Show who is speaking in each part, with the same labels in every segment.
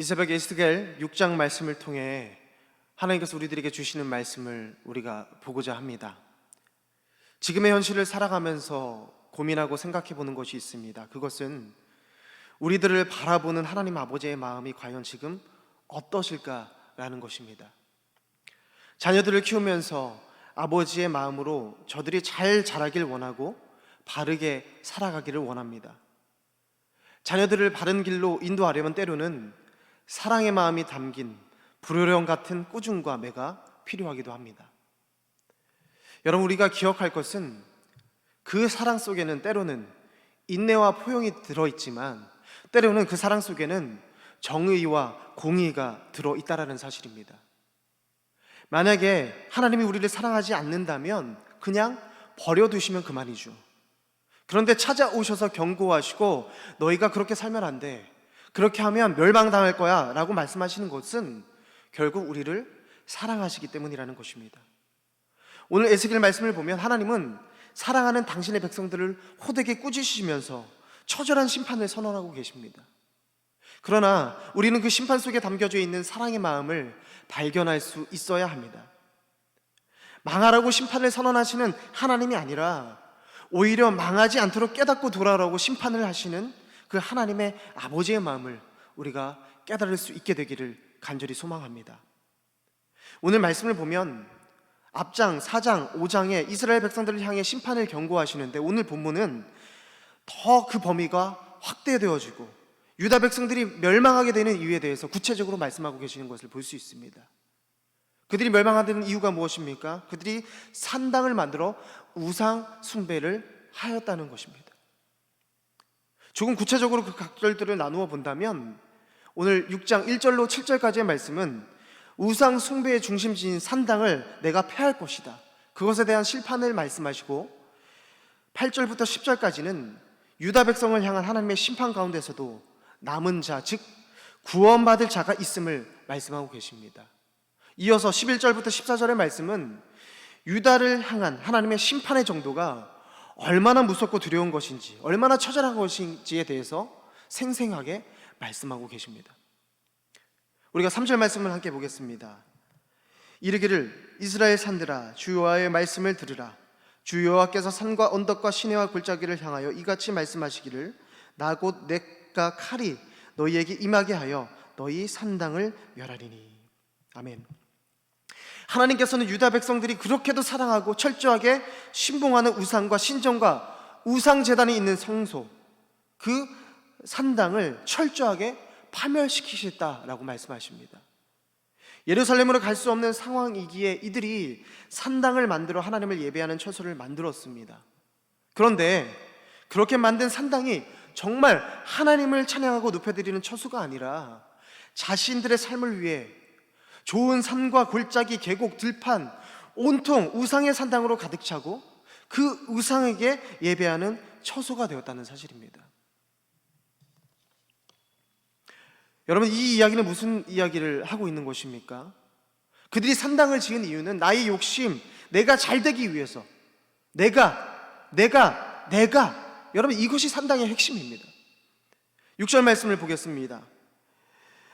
Speaker 1: 이 새벽 에스겔 6장 말씀을 통해 하나님께서 우리들에게 주시는 말씀을 우리가 보고자 합니다. 지금의 현실을 살아가면서 고민하고 생각해 보는 것이 있습니다. 그것은 우리들을 바라보는 하나님 아버지의 마음이 과연 지금 어떠실까라는 것입니다. 자녀들을 키우면서 아버지의 마음으로 저들이 잘 자라길 원하고 바르게 살아가기를 원합니다. 자녀들을 바른 길로 인도하려면 때로는 사랑의 마음이 담긴 불효령 같은 꾸중과 매가 필요하기도 합니다. 여러분, 우리가 기억할 것은 그 사랑 속에는 때로는 인내와 포용이 들어있지만 때로는 그 사랑 속에는 정의와 공의가 들어있다라는 사실입니다. 만약에 하나님이 우리를 사랑하지 않는다면 그냥 버려두시면 그만이죠. 그런데 찾아오셔서 경고하시고 너희가 그렇게 살면 안 돼, 그렇게 하면 멸망당할 거야 라고 말씀하시는 것은 결국 우리를 사랑하시기 때문이라는 것입니다. 오늘 에스겔 말씀을 보면 하나님은 사랑하는 당신의 백성들을 호되게 꾸짖으시면서 처절한 심판을 선언하고 계십니다. 그러나 우리는 그 심판 속에 담겨져 있는 사랑의 마음을 발견할 수 있어야 합니다. 망하라고 심판을 선언하시는 하나님이 아니라 오히려 망하지 않도록 깨닫고 돌아오라고 심판을 하시는 그 하나님의 아버지의 마음을 우리가 깨달을 수 있게 되기를 간절히 소망합니다. 오늘 말씀을 보면 앞장 4장 5장에 이스라엘 백성들을 향해 심판을 경고하시는데 오늘 본문은 더 그 범위가 확대되어지고 유다 백성들이 멸망하게 되는 이유에 대해서 구체적으로 말씀하고 계시는 것을 볼 수 있습니다. 그들이 멸망하는 이유가 무엇입니까? 그들이 산당을 만들어 우상 숭배를 하였다는 것입니다. 조금 구체적으로 그 각절들을 나누어 본다면 오늘 6장 1절로 7절까지의 말씀은 우상 숭배의 중심지인 산당을 내가 폐할 것이다, 그것에 대한 심판을 말씀하시고 8절부터 10절까지는 유다 백성을 향한 하나님의 심판 가운데서도 남은 자, 즉 구원받을 자가 있음을 말씀하고 계십니다. 이어서 11절부터 14절의 말씀은 유다를 향한 하나님의 심판의 정도가 얼마나 무섭고 두려운 것인지, 얼마나 처절한 것인지에 대해서 생생하게 말씀하고 계십니다. 우리가 3절 말씀을 함께 보겠습니다. 이르기를 이스라엘 산들아 주 여호와의 말씀을 들으라. 주 여호와께서 산과 언덕과 시내와 골짜기를 향하여 이같이 말씀하시기를 나 곧 넷과 칼이 너희에게 임하게 하여 너희 산당을 멸하리니. 아멘. 하나님께서는 유다 백성들이 그렇게도 사랑하고 철저하게 신봉하는 우상과 신전과 우상제단이 있는 성소, 그 산당을 철저하게 파멸시키셨다라고 말씀하십니다. 예루살렘으로 갈 수 없는 상황이기에 이들이 산당을 만들어 하나님을 예배하는 처소를 만들었습니다. 그런데 그렇게 만든 산당이 정말 하나님을 찬양하고 높여드리는 처소가 아니라 자신들의 삶을 위해 좋은 산과 골짜기, 계곡, 들판 온통 우상의 산당으로 가득 차고 그 우상에게 예배하는 처소가 되었다는 사실입니다. 여러분, 이 이야기는 무슨 이야기를 하고 있는 것입니까? 그들이 산당을 지은 이유는 나의 욕심, 내가 잘 되기 위해서, 내가 여러분, 이것이 산당의 핵심입니다. 6절 말씀을 보겠습니다.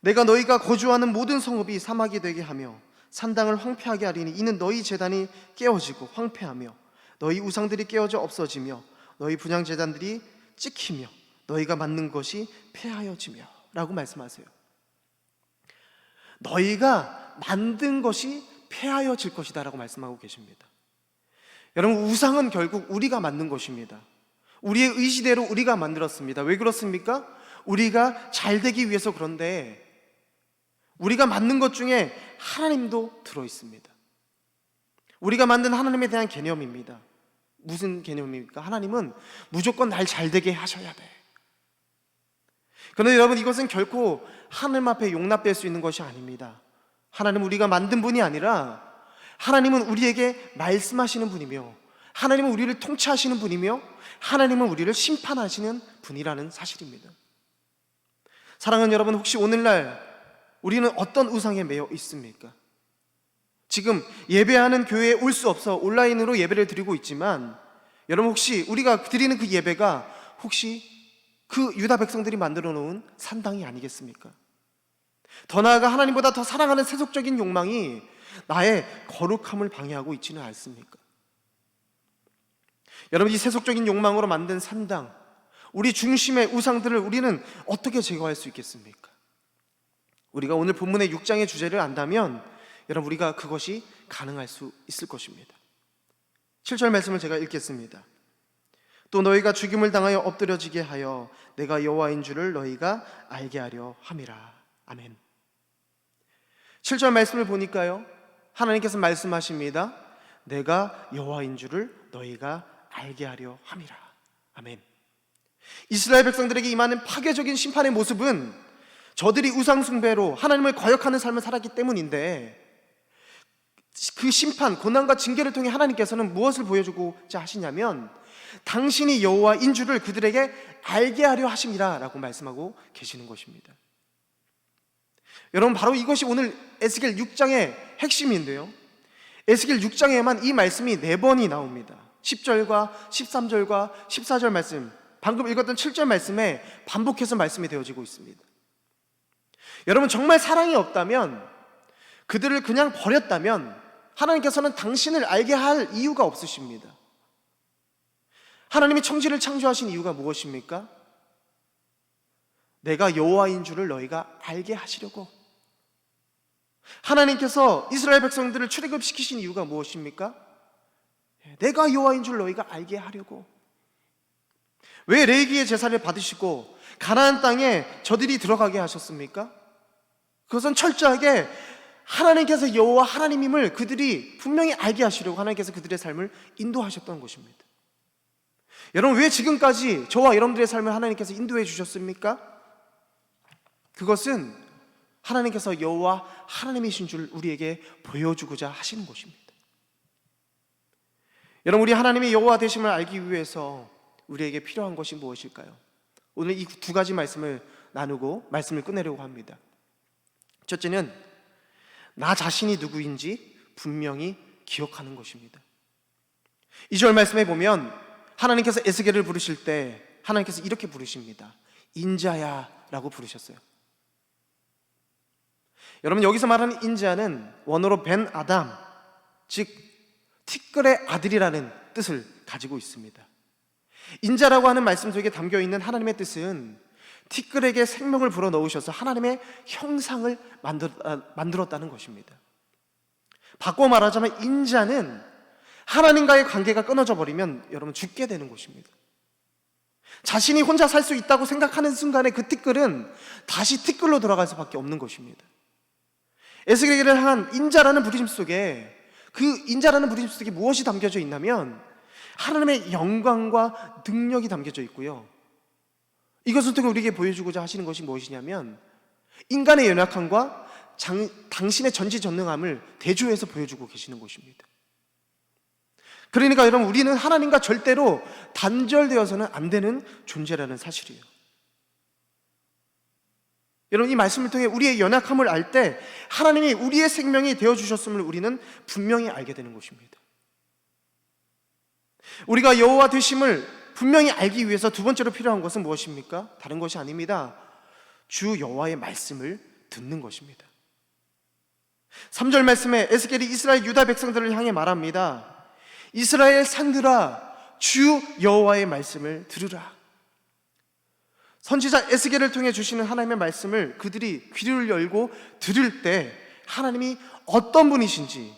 Speaker 1: 내가 너희가 거주하는 모든 성읍이 사막이 되게 하며 산당을 황폐하게 하리니 이는 너희 제단이 깨어지고 황폐하며 너희 우상들이 깨어져 없어지며 너희 분향 제단들이 찍히며 너희가 만든 것이 폐하여지며 라고 말씀하세요. 너희가 만든 것이 폐하여질 것이다 라고 말씀하고 계십니다. 여러분, 우상은 결국 우리가 만든 것입니다. 우리의 의지대로 우리가 만들었습니다. 왜 그렇습니까? 우리가 잘 되기 위해서. 그런데 우리가 만든 것 중에 하나님도 들어있습니다. 우리가 만든 하나님에 대한 개념입니다. 무슨 개념입니까? 하나님은 무조건 날 잘 되게 하셔야 돼. 그런데 여러분, 이것은 결코 하나님 앞에 용납될 수 있는 것이 아닙니다. 하나님은 우리가 만든 분이 아니라 하나님은 우리에게 말씀하시는 분이며 하나님은 우리를 통치하시는 분이며 하나님은 우리를 심판하시는 분이라는 사실입니다. 사랑하는 여러분, 혹시 오늘날 우리는 어떤 우상에 매여 있습니까? 지금 예배하는 교회에 올 수 없어 온라인으로 예배를 드리고 있지만 여러분, 혹시 우리가 드리는 그 예배가 혹시 그 유다 백성들이 만들어 놓은 산당이 아니겠습니까? 더 나아가 하나님보다 더 사랑하는 세속적인 욕망이 나의 거룩함을 방해하고 있지는 않습니까? 여러분, 이 세속적인 욕망으로 만든 산당, 우리 중심의 우상들을 우리는 어떻게 제거할 수 있겠습니까? 우리가 오늘 본문의 6장의 주제를 안다면 여러분, 우리가 그것이 가능할 수 있을 것입니다. 7절 말씀을 제가 읽겠습니다. 또 너희가 죽임을 당하여 엎드려지게 하여 내가 여호와인 줄을 너희가 알게 하려 함이라. 아멘. 7절 말씀을 보니까요, 하나님께서 말씀하십니다. 내가 여호와인 줄을 너희가 알게 하려 함이라. 아멘. 이스라엘 백성들에게 임하는 파괴적인 심판의 모습은 저들이 우상 숭배로 하나님을 거역하는 삶을 살았기 때문인데, 그 심판, 고난과 징계를 통해 하나님께서는 무엇을 보여주고자 하시냐면 당신이 여호와인 줄을 그들에게 알게 하려 하심이라 라고 말씀하고 계시는 것입니다. 여러분, 바로 이것이 오늘 에스겔 6장의 핵심인데요, 에스겔 6장에만 이 말씀이 4번이 나옵니다. 10절과 13절과 14절 말씀, 방금 읽었던 7절 말씀에 반복해서 말씀이 되어지고 있습니다. 여러분, 정말 사랑이 없다면, 그들을 그냥 버렸다면 하나님께서는 당신을 알게 할 이유가 없으십니다. 하나님이 천지를 창조하신 이유가 무엇입니까? 내가 여호와인 줄을 너희가 알게 하시려고. 하나님께서 이스라엘 백성들을 출애굽시키신 이유가 무엇입니까? 내가 여호와인 줄 너희가 알게 하려고. 왜 레위기의 제사를 받으시고 가나안 땅에 저들이 들어가게 하셨습니까? 그것은 철저하게 하나님께서 여호와 하나님임을 그들이 분명히 알게 하시려고 하나님께서 그들의 삶을 인도하셨던 것입니다. 여러분, 왜 지금까지 저와 여러분들의 삶을 하나님께서 인도해 주셨습니까? 그것은 하나님께서 여호와 하나님이신 줄 우리에게 보여주고자 하시는 것입니다. 여러분, 우리 하나님의 여호와 되심을 알기 위해서 우리에게 필요한 것이 무엇일까요? 오늘 이 2가지 말씀을 나누고 말씀을 끝내려고 합니다. 첫째는 나 자신이 누구인지 분명히 기억하는 것입니다. 2절 말씀에 보면 하나님께서 에스겔을 부르실 때 하나님께서 이렇게 부르십니다. 인자야 라고 부르셨어요. 여러분, 여기서 말하는 인자는 원어로 벤 아담, 즉 티끌의 아들이라는 뜻을 가지고 있습니다. 인자라고 하는 말씀 속에 담겨있는 하나님의 뜻은 티끌에게 생명을 불어넣으셔서 하나님의 형상을 만들었다는 것입니다. 바꿔 말하자면 인자는 하나님과의 관계가 끊어져 버리면 여러분 죽게 되는 것입니다. 자신이 혼자 살 수 있다고 생각하는 순간에 그 티끌은 다시 티끌로 돌아갈 수밖에 없는 것입니다. 에스겔을 향한 인자라는 부르심 속에, 그 인자라는 부르심 속에 무엇이 담겨져 있냐면 하나님의 영광과 능력이 담겨져 있고요, 이것을 통해 우리에게 보여주고자 하시는 것이 무엇이냐면 인간의 연약함과 당신의 전지전능함을 대조해서 보여주고 계시는 것입니다. 그러니까 여러분, 우리는 하나님과 절대로 단절되어서는 안 되는 존재라는 사실이에요. 여러분, 이 말씀을 통해 우리의 연약함을 알 때 하나님이 우리의 생명이 되어주셨음을 우리는 분명히 알게 되는 것입니다. 우리가 여호와 되심을 분명히 알기 위해서 2번째로 필요한 것은 무엇입니까? 다른 것이 아닙니다. 주 여호와의 말씀을 듣는 것입니다. 3절 말씀에 에스겔이 이스라엘 유다 백성들을 향해 말합니다. 이스라엘 산들아, 주 여호와의 말씀을 들으라. 선지자 에스겔을 통해 주시는 하나님의 말씀을 그들이 귀를 열고 들을 때 하나님이 어떤 분이신지,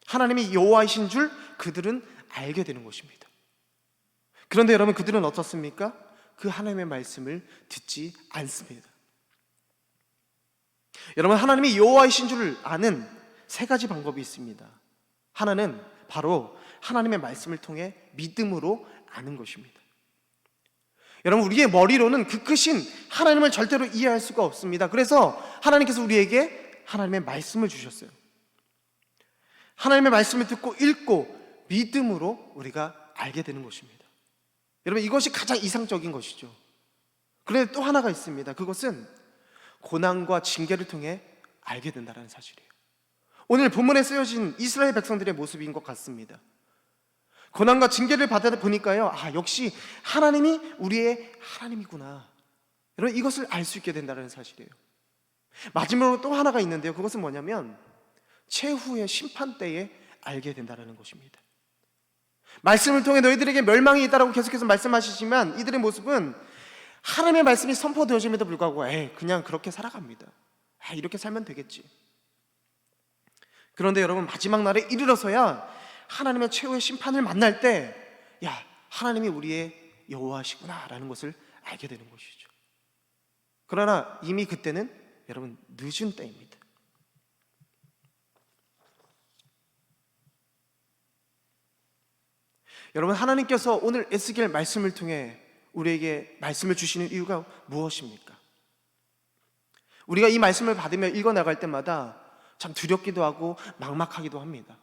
Speaker 1: 하나님이 여호와이신 줄 그들은 알게 되는 것입니다. 그런데 여러분, 그들은 어떻습니까? 그 하나님의 말씀을 듣지 않습니다. 여러분, 하나님이 여호와이신 줄 아는 3가지 방법이 있습니다. 하나는 바로 하나님의 말씀을 통해 믿음으로 아는 것입니다. 여러분, 우리의 머리로는 그 크신 하나님을 절대로 이해할 수가 없습니다. 그래서 하나님께서 우리에게 하나님의 말씀을 주셨어요. 하나님의 말씀을 듣고 읽고 믿음으로 우리가 알게 되는 것입니다. 여러분, 이것이 가장 이상적인 것이죠. 그런데 또 하나가 있습니다. 그것은 고난과 징계를 통해 알게 된다는 사실이에요. 오늘 본문에 쓰여진 이스라엘 백성들의 모습인 것 같습니다. 고난과 징계를 받아 보니까요, 역시 하나님이 우리의 하나님이구나, 여러분, 이것을 알 수 있게 된다는 사실이에요. 마지막으로 또 하나가 있는데요, 그것은 뭐냐면 최후의 심판 때에 알게 된다는 것입니다. 말씀을 통해 너희들에게 멸망이 있다라고 계속해서 말씀하시지만 이들의 모습은 하나님의 말씀이 선포되어짐에도 불구하고 그냥 그렇게 살아갑니다. 이렇게 살면 되겠지. 그런데 여러분, 마지막 날에 이르러서야 하나님의 최후의 심판을 만날 때 하나님이 우리의 여호와시구나 라는 것을 알게 되는 것이죠. 그러나 이미 그때는 여러분 늦은 때입니다. 여러분, 하나님께서 오늘 에스겔 말씀을 통해 우리에게 말씀을 주시는 이유가 무엇입니까? 우리가 이 말씀을 받으며 읽어나갈 때마다 참 두렵기도 하고 막막하기도 합니다.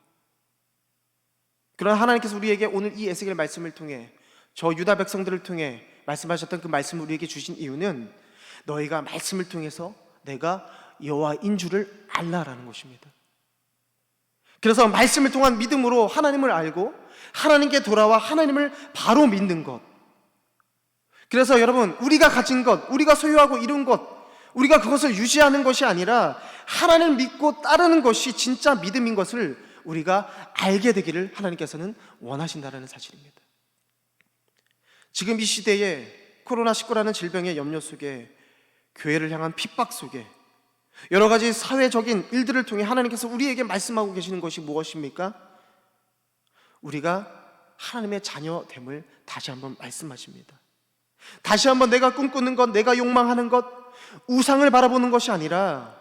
Speaker 1: 그러나 하나님께서 우리에게 오늘 이 에스겔 말씀을 통해 저 유다 백성들을 통해 말씀하셨던 그 말씀을 우리에게 주신 이유는 너희가 말씀을 통해서 내가 여호와인 줄을 알라라는 것입니다. 그래서 말씀을 통한 믿음으로 하나님을 알고 하나님께 돌아와 하나님을 바로 믿는 것. 그래서 여러분, 우리가 가진 것, 우리가 소유하고 이룬 것, 우리가 그것을 유지하는 것이 아니라 하나님을 믿고 따르는 것이 진짜 믿음인 것을 우리가 알게 되기를 하나님께서는 원하신다는 사실입니다. 지금 이 시대에 코로나19라는 질병의 염려 속에, 교회를 향한 핍박 속에, 여러 가지 사회적인 일들을 통해 하나님께서 우리에게 말씀하고 계시는 것이 무엇입니까? 우리가 하나님의 자녀됨을 다시 한번 말씀하십니다. 다시 한번 내가 꿈꾸는 것, 내가 욕망하는 것, 우상을 바라보는 것이 아니라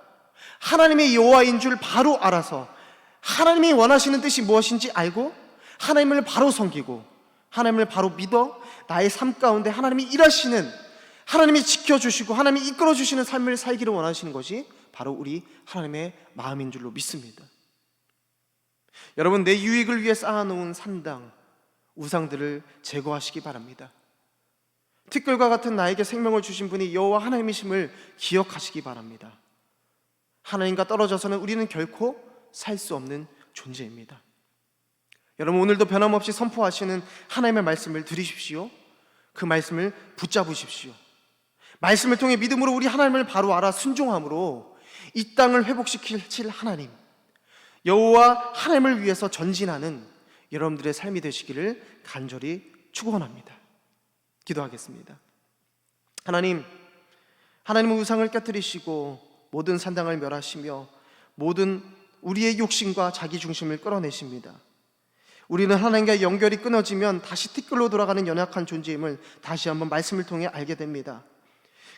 Speaker 1: 하나님의 여호와인 줄 바로 알아서 하나님이 원하시는 뜻이 무엇인지 알고 하나님을 바로 섬기고 하나님을 바로 믿어 나의 삶 가운데 하나님이 일하시는, 하나님이 지켜주시고 하나님이 이끌어주시는 삶을 살기를 원하시는 것이 바로 우리 하나님의 마음인 줄로 믿습니다. 여러분, 내 유익을 위해 쌓아놓은 산당, 우상들을 제거하시기 바랍니다. 티끌과 같은 나에게 생명을 주신 분이 여호와 하나님이심을 기억하시기 바랍니다. 하나님과 떨어져서는 우리는 결코 살 수 없는 존재입니다. 여러분, 오늘도 변함없이 선포하시는 하나님의 말씀을 들으십시오. 그 말씀을 붙잡으십시오. 말씀을 통해 믿음으로 우리 하나님을 바로 알아 순종함으로 이 땅을 회복시킬 하나님, 여호와 하나님을 위해서 전진하는 여러분들의 삶이 되시기를 간절히 축원합니다. 기도하겠습니다. 하나님은 우상을 깨뜨리시고 모든 산당을 멸하시며 모든 우리의 욕심과 자기 중심을 끌어내십니다. 우리는 하나님과 연결이 끊어지면 다시 티끌로 돌아가는 연약한 존재임을 다시 한번 말씀을 통해 알게 됩니다.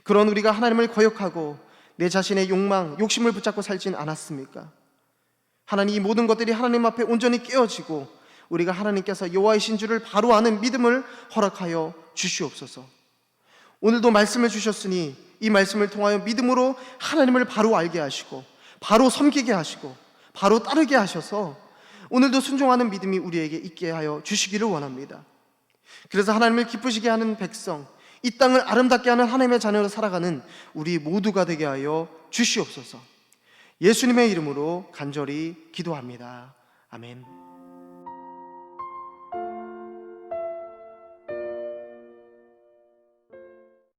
Speaker 1: 그런 우리가 하나님을 거역하고 내 자신의 욕망, 욕심을 붙잡고 살진 않았습니까? 하나님, 이 모든 것들이 하나님 앞에 온전히 깨어지고 우리가 하나님께서 여호와이신 줄을 바로 아는 믿음을 허락하여 주시옵소서. 오늘도 말씀을 주셨으니 이 말씀을 통하여 믿음으로 하나님을 바로 알게 하시고 바로 섬기게 하시고 바로 따르게 하셔서 오늘도 순종하는 믿음이 우리에게 있게 하여 주시기를 원합니다. 그래서 하나님을 기쁘시게 하는 백성, 이 땅을 아름답게 하는 하나님의 자녀로 살아가는 우리 모두가 되게 하여 주시옵소서. 예수님의 이름으로 간절히 기도합니다. 아멘.